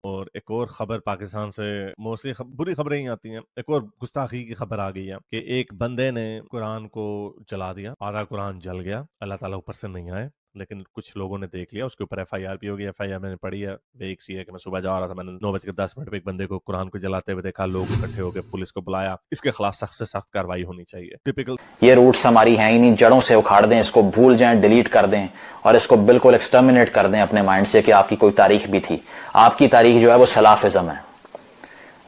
اور ایک اور خبر پاکستان سے موسٹلی بری خبریں ہی آتی ہیں. ایک اور گستاخی کی خبر آ گئی ہے کہ ایک بندے نے قرآن کو جلا دیا, آدھا قرآن جل گیا, اللہ تعالیٰ اوپر سے نہیں آئے, لیکن کچھ لوگوں نے دیکھ لیا, اس کے اوپر ایف آئی آر بھی ہوگی. ایف آئی آر میں نے پڑھی ہے, ایک سی ہے کہ میں صبح جا رہا تھا, میں نے 9:10 پہ ایک بندے کو قرآن کو جلاتے ہوئے دیکھا, لوگ اکٹھے ہو کے پولیس کو بلایا. اس کے خلاف سخت سے سخت کارروائی ہونی چاہیے. ٹپیکل یہ روٹس ہماری ہیں ہی نہیں, جڑوں سے اکھاڑ دیں اس کو, بھول جائیں, ڈیلیٹ کر دیں اور اس کو بالکل ایکسٹرمنیٹ کر دیں اپنے مائنڈ سے کہ آپ کی کوئی تاریخ بھی تھی. آپ کی تاریخ جو ہے وہ سلافزم ہے,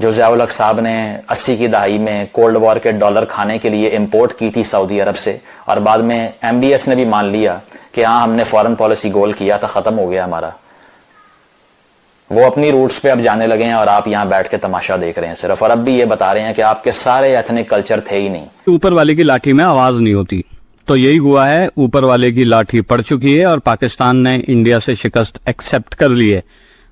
جو ضیاء الحق صاحب نے 80 کی دہائی میں کولڈ وار کے ڈالر کھانے کے لیے امپورٹ کی تھی سعودی عرب سے, اور بعد میں ایم بی ایس نے بھی مان لیا کہ ہاں ہم نے فارن پالیسی گول کیا تھا, ختم ہو گیا ہمارا. وہ اپنی روٹس پہ اب جانے لگے ہیں اور آپ یہاں بیٹھ کے تماشا دیکھ رہے ہیں صرف, اور اب بھی یہ بتا رہے ہیں کہ آپ کے سارے ایتھنک کلچر تھے ہی نہیں. اوپر والے کی لاٹھی میں آواز نہیں ہوتی, تو یہی ہوا ہے, اوپر والے کی لاٹھی پڑ چکی ہے اور پاکستان نے انڈیا سے شکست ایکسپٹ کر لی ہے.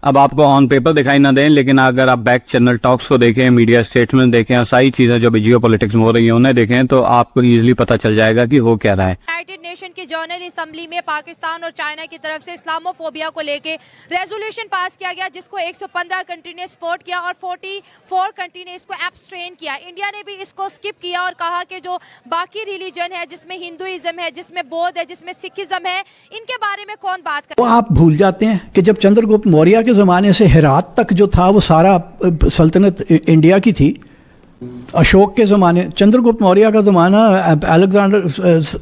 اب آپ کو آن پیپر دکھائی نہ دیں, لیکن اگر آپ بیک چینل ٹاکس کو دیکھیں, میڈیا اسٹیٹمنٹ دیکھیں, اور ساری چیزیں جو بھی جیو پولیٹکس میں ہو رہی ہیں انہیں دیکھیں, تو آپ کو ایزلی پتہ چل جائے گا کہ ہو کیا رہا ہے. یونائیٹڈ نیشن کی جنرل اسمبلی میں پاکستان اور چائنا کی طرف سے اسلامو فوبیا کو لے کے ریزولوشن پاس کیا گیا, جس کو 115 کنٹری نے سپورٹ کیا اور 44 کنٹری نے اس کو ایبسٹرین کیا. انڈیا نے بھی اس کو سکپ کیا اور کہا کہ جو باقی ریلیجن ہے, جس میں ہندوازم ہے, جس میں بودھ ہے, جس میں سکھزم ہے, ان کے بارے میں کون بات کرے. وہ آپ بھول جاتے ہیں کہ جب چندر گپت موریہ کے زمانے سے ہرات تک جو تھا وہ سارا سلطنت انڈیا کی تھی. اشوک کے زمانے, چندر گپت موریہ کا زمانہ الیگزینڈر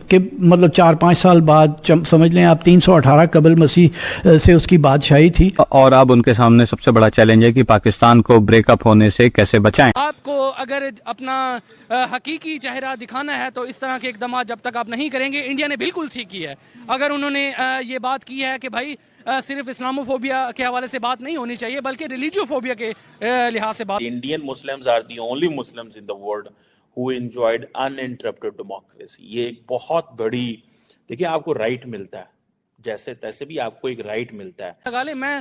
کے مطلب 4-5 سال بعد, سمجھ لیں آپ 318 قبل مسیح سے اس کی بادشاہی تھی. اور اب ان کے سامنے سب سے بڑا چیلنج ہے کہ پاکستان کو بریک اپ ہونے سے کیسے بچائیں. آپ کو اگر اپنا حقیقی چہرہ دکھانا ہے تو اس طرح کے اقدامات جب تک آپ نہیں کریں گے, انڈیا نے بالکل ٹھیک کی ہے. اگر انہوں نے یہ بات کی ہے کہ بھائی صرف اسلامو فوبیا کے حوالے سے بات نہیں ہونی چاہیے بلکہ ریلیجیو فوبیا کے لحاظ سے بات. Indian Muslims are the only Muslims in the world who enjoyed uninterrupted democracy. یہ ایک بہت بڑی, دیکھیں آپ کو رائٹ ملتا ہے, جیسے تیسے بھی آپ کو ایک رائٹ ملتا ہے. میں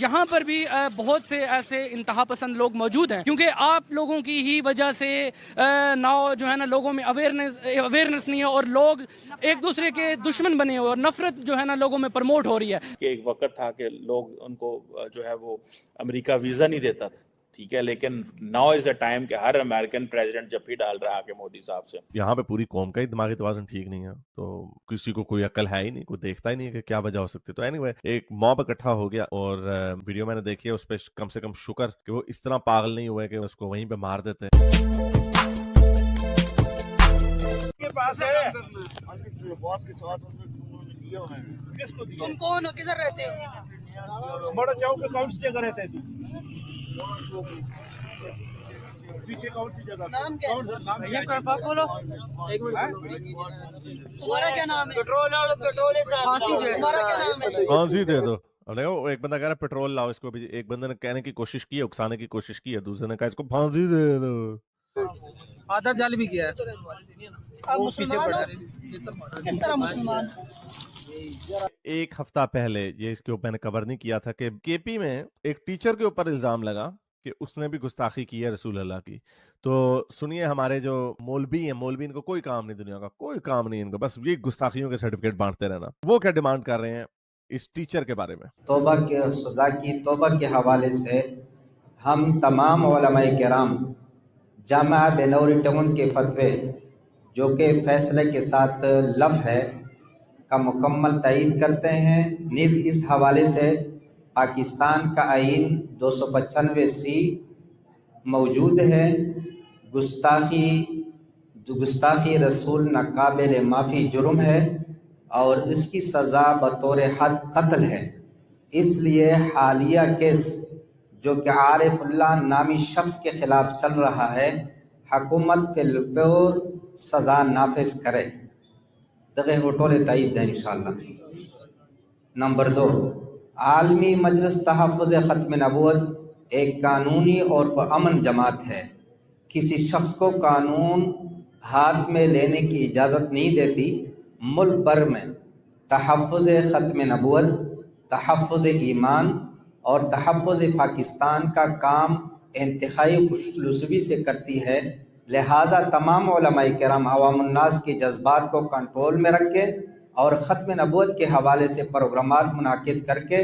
یہاں پر بھی بہت سے ایسے انتہا پسند لوگ موجود ہیں, کیونکہ آپ لوگوں کی ہی وجہ سے جو ہے نا لوگوں میں اویئرنیس نہیں ہے, اور لوگ ایک دوسرے کے دشمن بنے ہوئے, اور نفرت جو ہے نا لوگوں میں پروموٹ ہو رہی ہے. کہ ایک وقت تھا کہ لوگ ان کو جو ہے وہ امریکہ ویزا نہیں دیتا تھا, ٹھیک ہے, لیکن ناؤ از اے ٹائم کہ ہر امریکن پریزیڈنٹ جب بھی ڈال رہا ہے کہ مودی صاحب سے. یہاں پہ پوری قوم کا ہی دماغی توازن ٹھیک نہیں ہے, تو کسی کو کوئی عقل ہے ہی نہیں, کوئی دیکھتا ہی نہیں کہ کیا وجہ ہو سکتی. تو اینی وے ایک موب اکٹھا ہو گیا, اور ویڈیو میں نے دیکھی ہے, اس پہ کم سے کم شکر کہ وہ اس طرح پاگل نہیں ہوئے کہ اس کو وہیں پہ مار دیتے. تم کون ہو, کدھر رہتے ہو؟ بڑا چوک پہ کون سی جگہ رہتے ہیں؟ پیچھے کون سی جگہ؟ نام کیا ہے؟ بولو. تمہارا کیا نام ہے؟ تمہارا کیا نام ہے؟ پھانسی دے دو. اب دیکھو ایک بندہ کہہ رہا ہے پیٹرول لاؤ, اس کو بھی ایک بندے نے کہنے کی کوشش کی ہے, اکسانے کی کوشش کی ہے, دوسرے نے کہا اس کو پھانسی دے دو. آدھا جال بھی کیا ہے. آپ مسلمان ہو؟ کس طرح مسلمان؟ ایک ہفتہ پہلے یہ اس کے اوپر میں نے کور نہیں کیا تھا کہ کے پی میں ایک ٹیچر کے اوپر الزام لگا کہ اس نے بھی گستاخی کی ہے رسول اللہ کی. تو سنیے, ہمارے جو مولوی ہیں, مولوی ان کو کوئی کام نہیں, دنیا کا کوئی کام نہیں ان کو, بس یہ گستاخیوں کے سرٹیفکیٹ بانٹتے رہنا. وہ کیا ڈیمانڈ کر رہے ہیں اس ٹیچر کے بارے میں. توبہ کے سزا کی توبہ کے حوالے سے ہم تمام علماء کرام جامعہ بنور ٹاؤن کے فتوے جو کہ فیصلے کے ساتھ لف ہے کا مکمل تائید کرتے ہیں. نیز اس حوالے سے پاکستان کا آئین 295C موجود ہے. گستاخی رسول ناقابل معافی جرم ہے اور اس کی سزا بطور حد قتل ہے. اس لیے حالیہ کیس جو کہ عارف اللہ نامی شخص کے خلاف چل رہا ہے, حکومت فی الفور سزا نافذ کرے. دغه هوټول تایید ده انشاءاللہ. نمبر 2, عالمی مجلس تحفظ ختم نبوت ایک قانونی اور پرامن جماعت ہے. کسی شخص کو قانون ہاتھ میں لینے کی اجازت نہیں دیتی. ملک بھر میں تحفظ ختم نبوت, تحفظ ایمان اور تحفظ پاکستان کا کام انتہائی خلوصی سے کرتی ہے. لہذا تمام علماء کرام عوام الناس کے جذبات کو کنٹرول میں رکھ کے اور ختم نبوت کے حوالے سے پروگرامات منعقد کر کے